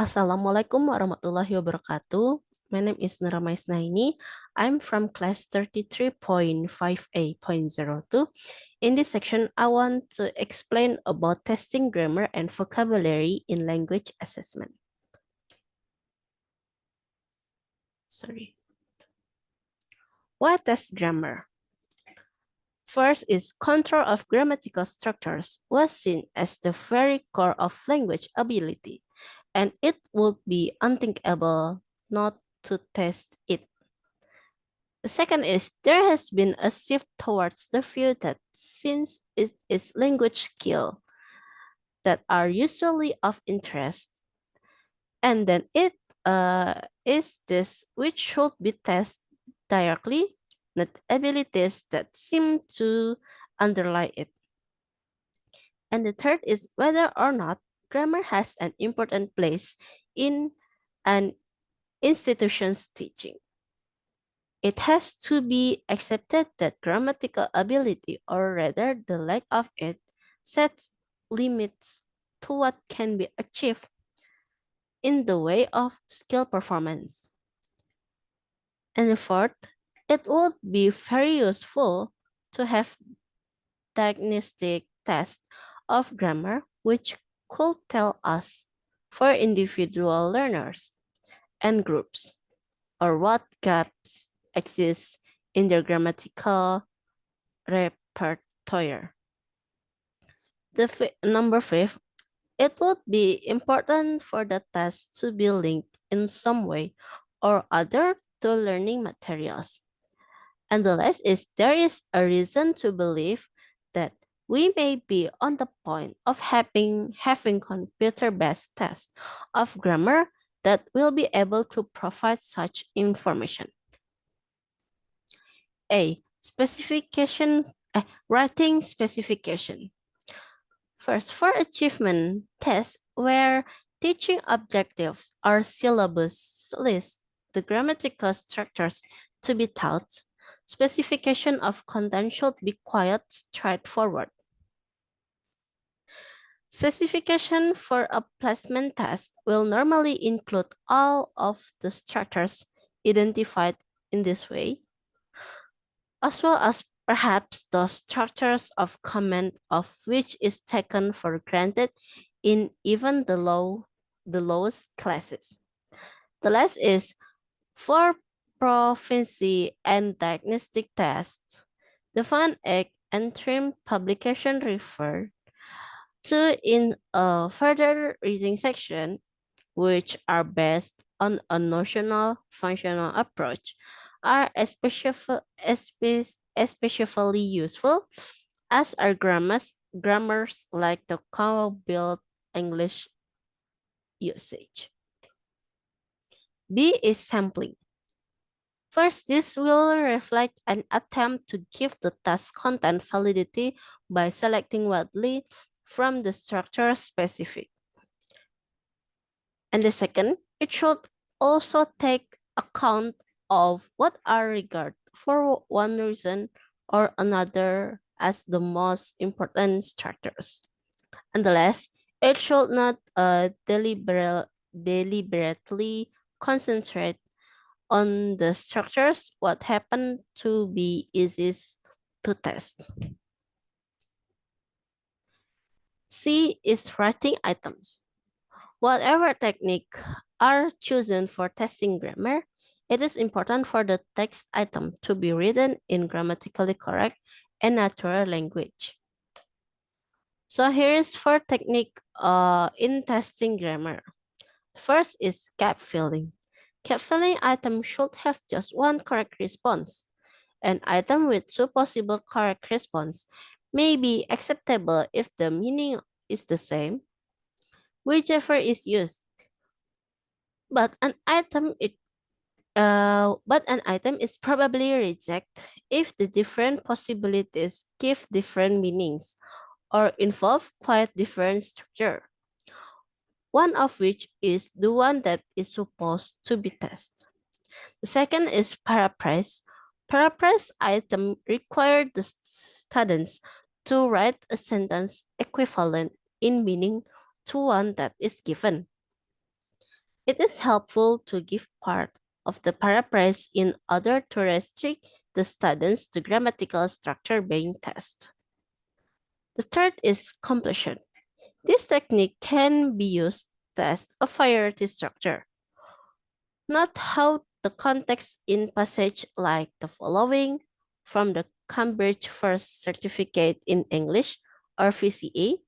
Assalamualaikum warahmatullahi wabarakatuh. My name is Nurama Isnaini. I'm from class 33.5A.02. In this section, I want to explain about testing grammar and vocabulary in language assessment. Sorry. What test grammar? First is control of grammatical structures was seen as the very core of language ability, and it would be unthinkable not to test it. The second is there has been a shift towards the view that since it is language skill that are usually of interest, and then it is this which should be tested directly, not abilities that seem to underlie it. And the third is whether or not grammar has an important place in an institution's teaching. It has to be accepted that grammatical ability, or rather the lack of it, sets limits to what can be achieved in the way of skill performance. And the fourth, it would be very useful to have diagnostic tests of grammar which could tell us for individual learners and groups or what gaps exist in their grammatical repertoire. Number five, it would be important for the test to be linked in some way or other to learning materials. And the last is there is a reason to believe that we may be on the point of having computer-based tests of grammar that will be able to provide such information. A. Writing specification. First, for achievement tests where teaching objectives are syllabus list the grammatical structures to be taught, specification of content should be quite straightforward. Specification for a placement test will normally include all of the structures identified in this way, as well as perhaps those structures of comment of which is taken for granted in even the lowest classes. The last is for proficiency and diagnostic tests. The Van Eyck and Trim publication referred to in a further reading section, which are based on a notional functional approach, are especially useful as are grammars like the Commonwealth English usage. B is sampling. First, this will reflect an attempt to give the task content validity by selecting widely from the structure specific. And the second, it should also take account of what are regarded for one reason or another as the most important structures. And the last, it should not deliberately concentrate on the structures what happen to be easiest to test. C is writing items. Whatever technique are chosen for testing grammar, it is important for the text item to be written in grammatically correct and natural language. So here is for technique in testing grammar. First is gap filling. Gap filling item should have just one correct response. An item with two possible correct response may be acceptable if the meaning is the same, whichever is used. But an item is probably rejected if the different possibilities give different meanings or involve quite different structure. One of which is the one that is supposed to be tested. The second is paraphrase. Paraphrase item require the students to write a sentence equivalent in meaning to one that is given. It is helpful to give part of the paraphrase in order to restrict the students to grammatical structure being tested. The third is completion. This technique can be used to test a variety structure, not how the context in passage like the following from the Cambridge First Certificate in English or VCE.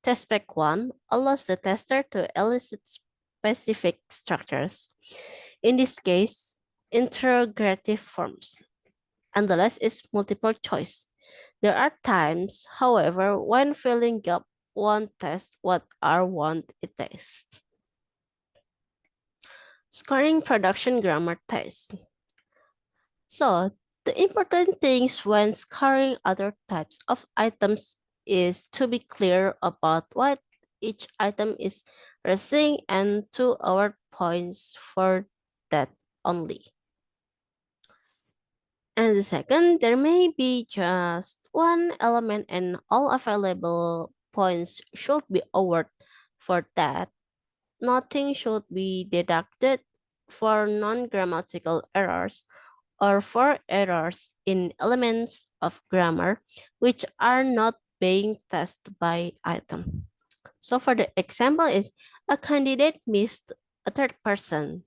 Test Pack 1 allows the tester to elicit specific structures. In this case, interrogative forms, and the last is multiple choice. There are times, however, when filling up one test what are want it test. Scoring production grammar test. So the important things when scoring other types of items is to be clear about what each item is raising and to award points for that only. And the second, there may be just one element and all available points should be awarded for that. Nothing should be deducted for non-grammatical errors or for errors in elements of grammar which are not being tested by item. So for the example is a candidate missed a third person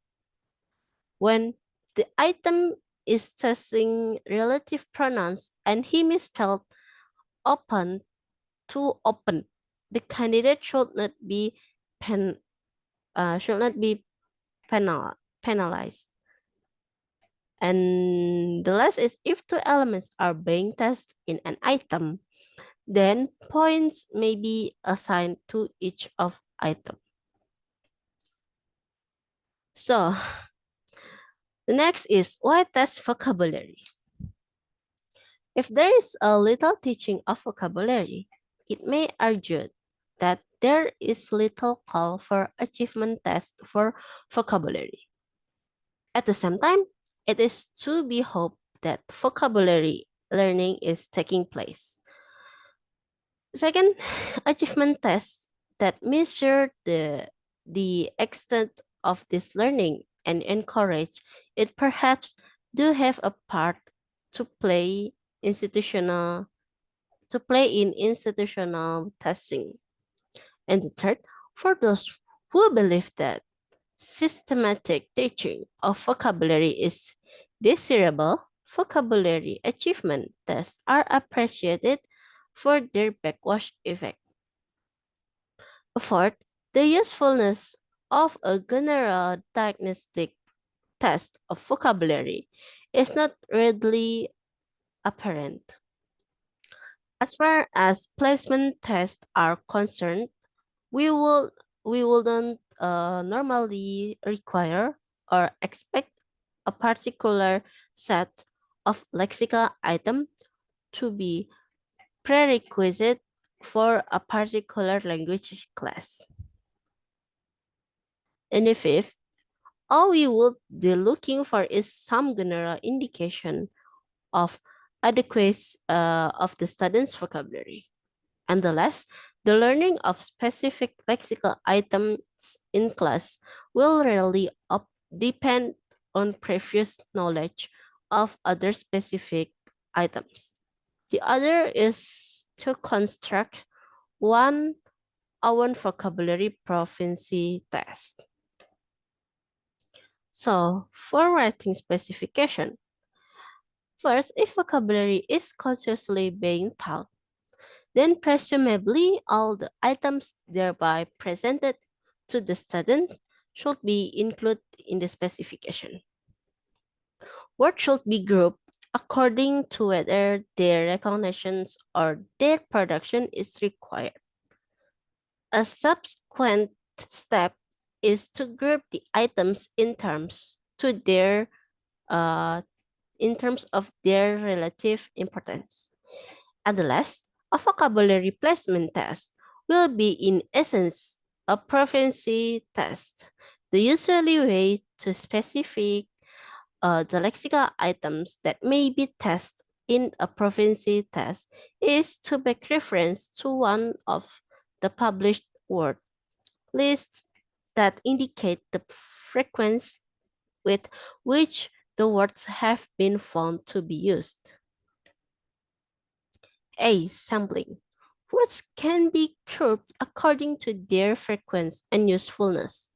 when the item is testing relative pronouns and he misspelled open to open. The candidate should not be penalized. And the last is if two elements are being tested in an item, then points may be assigned to each of item. So the next is why test vocabulary. If there is a little teaching of vocabulary, it may argue that there is little call for achievement test for vocabulary. At the same time, it is to be hoped that vocabulary learning is taking place. Second, achievement tests that measure the extent of this learning and encourage it perhaps do have a part to play in institutional testing. And the third, for those who believe that systematic teaching of vocabulary is desirable, vocabulary achievement tests are appreciated for their backwash effect. Fourth, the usefulness of a general diagnostic test of vocabulary is not readily apparent. As far as placement tests are concerned, we will we wouldn't normally require or expect a particular set of lexical item to be prerequisite for a particular language class. And the fifth, all we would be looking for is some general indication of adequacy of the student's vocabulary. And the last, the learning of specific lexical items in class will really depend on previous knowledge of other specific items. The other is to construct one own vocabulary proficiency test. So, for writing specification, first, if vocabulary is consciously being taught, then presumably all the items thereby presented to the student should be included in the specification. Words should be grouped according to whether their recognition or their production is required. A subsequent step is to group the items uh, in terms of their relative importance. At the last, a vocabulary placement test will be in essence a proficiency test. The usual way to specify the lexical items that may be tested in a proficiency test is to make reference to one of the published word lists that indicate the frequency with which the words have been found to be used. A. Sampling. Words can be grouped according to their frequency and usefulness.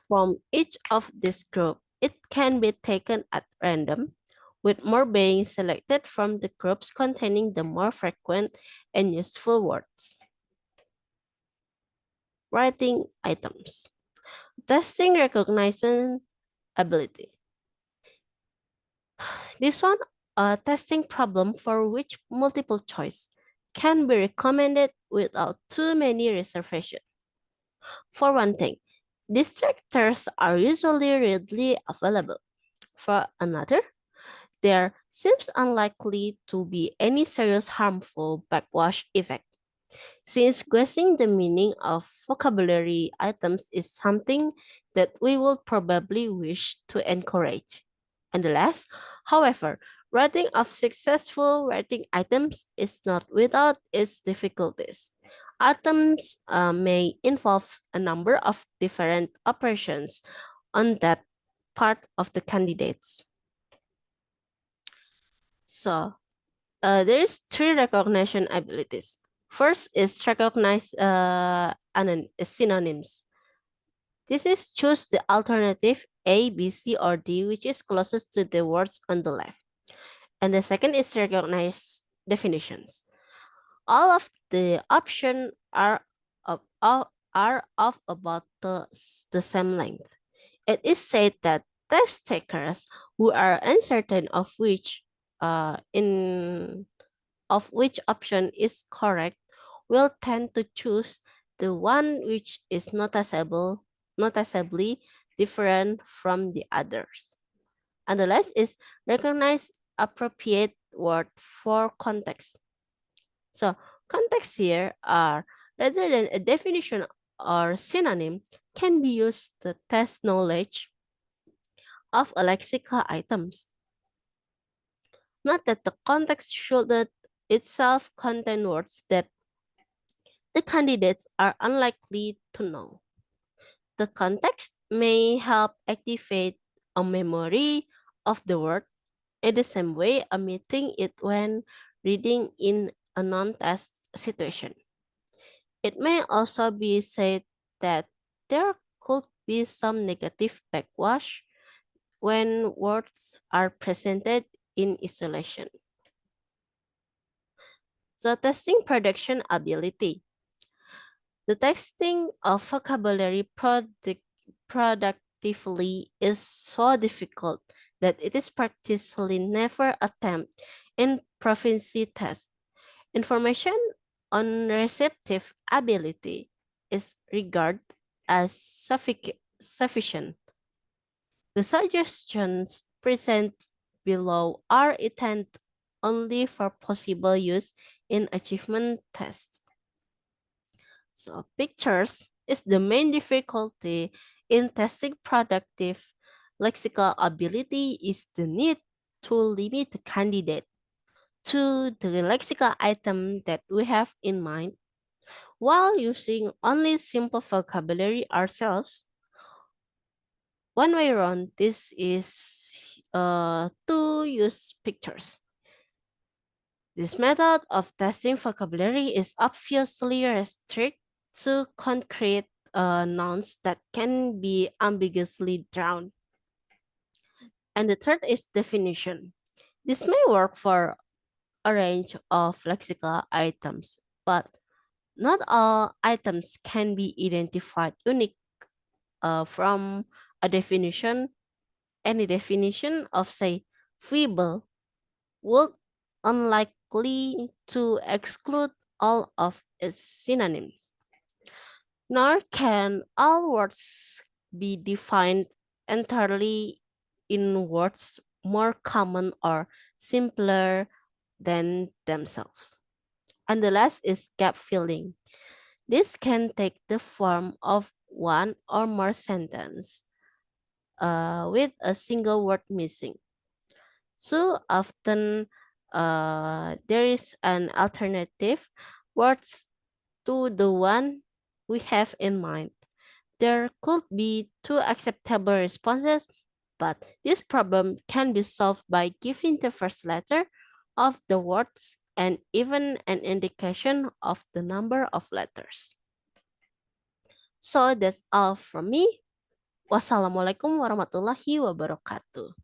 From each of this group, it can be taken at random, with more being selected from the groups containing the more frequent and useful words. Writing items. Testing recognition ability. This one, a testing problem for which multiple choice can be recommended without too many reservations. For one thing, distractors are usually readily available. For another, there seems unlikely to be any serious harmful backwash effect, since guessing the meaning of vocabulary items is something that we would probably wish to encourage. And the last, however, writing of successful writing items is not without its difficulties. Items may involve a number of different operations on that part of the candidates. So, there's three recognition abilities. First is recognize synonyms. This is choose the alternative A, B, C, or D, which is closest to the words on the left. And the second is recognize definitions. All of the options are of about the same length. It is said that test takers who are uncertain in of which option is correct will tend to choose the one which is noticeably different from the others. And the last is recognize appropriate word for context. So context here are rather than a definition or synonym can be used to test knowledge of a lexical items. Not that the context should not itself contain words that the candidates are unlikely to know. The context may help activate a memory of the word in the same way omitting it when reading in a non-test situation. It may also be said that there could be some negative backwash when words are presented in isolation. So testing production ability. The testing of vocabulary productively is so difficult that it is practically never attempted in proficiency tests. Information on receptive ability is regarded as sufficient. The suggestions present below are intended only for possible use in achievement tests. So pictures is the main difficulty in testing productive lexical ability is the need to limit the candidate to the lexical item that we have in mind while using only simple vocabulary ourselves. One way around this is to use pictures. This method of testing vocabulary is obviously restricted to concrete nouns that can be ambiguously drawn. And the third is definition. This may work for a range of lexical items, but not all items can be identified unique from a definition. Any definition of, say, feeble would unlikely to exclude all of its synonyms. Nor can all words be defined entirely in words more common or simpler than themselves. And the last is gap filling. This can take the form of one or more sentence with a single word missing. So often there is an alternative words to the one we have in mind. There could be two acceptable responses, but this problem can be solved by giving the first letter of the words and even an indication of the number of letters. So that's all from me. Wassalamualaikum warahmatullahi wabarakatuh.